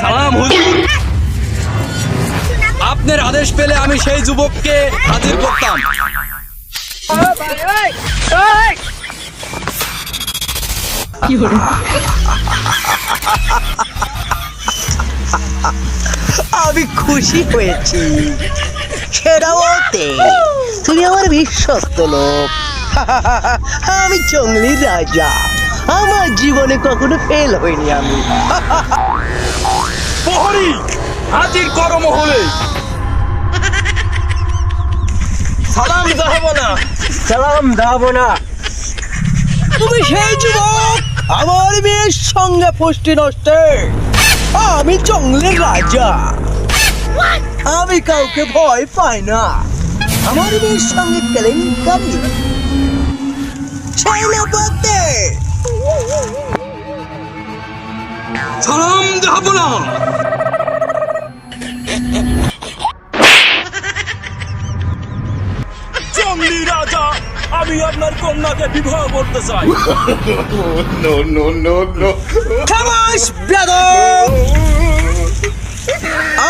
সালাম হুজুর, আপনার আদেশ পেলে আমি সেই যুবককে হাজির করতাম। আমি খুশি হয়েছি, সেটা বলতে তুমি আমার বিশ্বস্ত লোক। আমি জঙ্গলির রাজা, আমার জীবনে কখনো ফেল হইনি আমি। প্রহরী হাজির করো মহলে। সালাম দেবো না, সালাম দাও না। তুমি সেই যুবক আমার মেয়ের সঙ্গে পুষ্টি নষ্টে। আমি জঙ্গলের রাজা, আমি কাউকে ভয় পাই না। আমার মেয়ের সঙ্গে কেলেঙ্কারি সেনাপতি। সালাম দেবো না। জঙ্গলি রাজা, আমি আপনার কন্যাকে বিবাহ করতে চাই। খামাস বেয়াদব!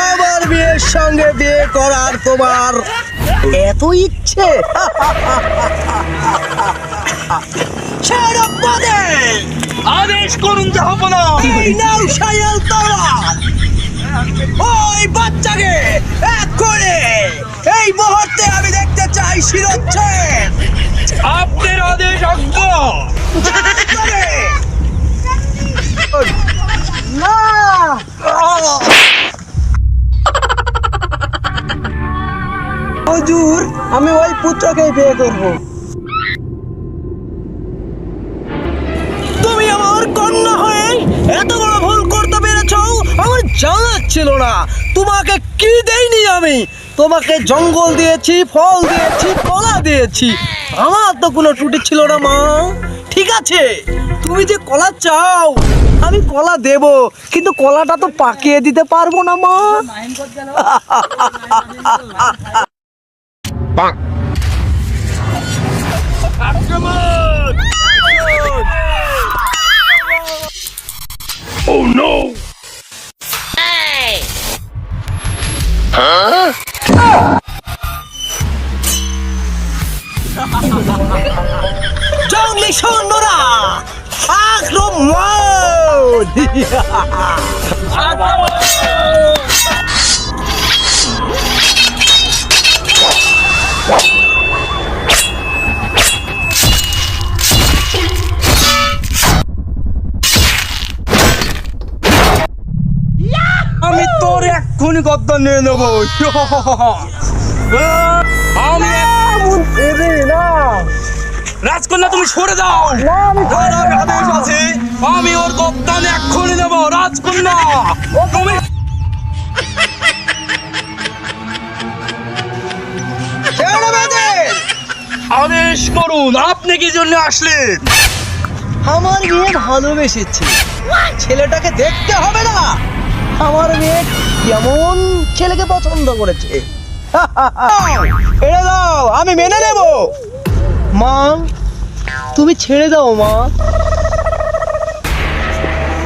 আমার মেয়ের সঙ্গে বিয়ে করার তোমার এত ইচ্ছে? সেনাপতি, আদেশ করুন দেবো না। এই নাও শায়াল তলোয়ার। ওই বাচ্চাকে এক করে এই মুহূর্তে আমি দেখতে চাই শিরোচ্ছেদ। আপনার আদেশ আজ্ঞা। না, হুজুর, আমি ওই পুত্রকে বিয়ে করব। তুমি আমার কন্যা হয়ে এত বড় ভুল করতে পেরেছো, আমার জানা ছিল না। তোমাকে কি দেইনি আমি? তোমাকে জঙ্গল দিয়েছি, ফল দিয়েছি, কলা দিয়েছি। আমার তো কোনো ত্রুটি ছিল না মা। ঠিক আছে, তুমি যে কলা চাও আমি কলা দেব, কিন্তু কলাটা তো পাকিয়ে দিতে পারবো না মা। আক্রমণ! Oh no! জঙ্গলি সৈন্যরা আক্রমণ! আমি তোর এক্ষুনি গদ্দার নিয়ে নেবো। আমি রাজকন্যা, তুমি সরে যাও। রাজার আদেশ আছে, আমি ওর গদ্দান এক্ষুনি নেব। রাজকন্যা, তুমি আদেশ করুন, আপনি কি জন্য আসলেন? আমার মেয়ে ভালোবেসেছে, ছেলেটাকে দেখতে হবে না? আমার মেয়ে কেমন ছেলেকে পছন্দ করেছে। ছেড়ে দাও, আমি মেনে নেব। মা, তুমি ছেড়ে দাও মা।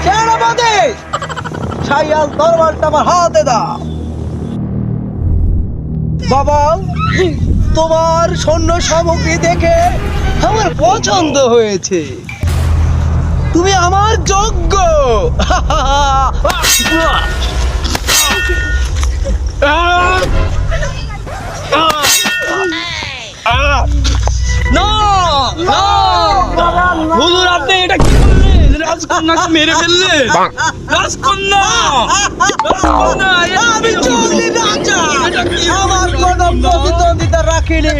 সেনাপতি, শায়াল তরবারটা আমার হাতে দাও। বাবা, তোমার সৈন্য সামগ্রী দেখে আমার পছন্দ হয়েছে। তুমি আমার যোগ্য। না, না, হুজুর, আপনি এটা কি করলেন? রাজকন্যাকে মেরে ফেললেন। রাজকন্যা, রাজকন্যা, আমি জঙ্গলি রাজা, আমার কোনো প্রতিদ্বন্দ্বিতা রাখিনি।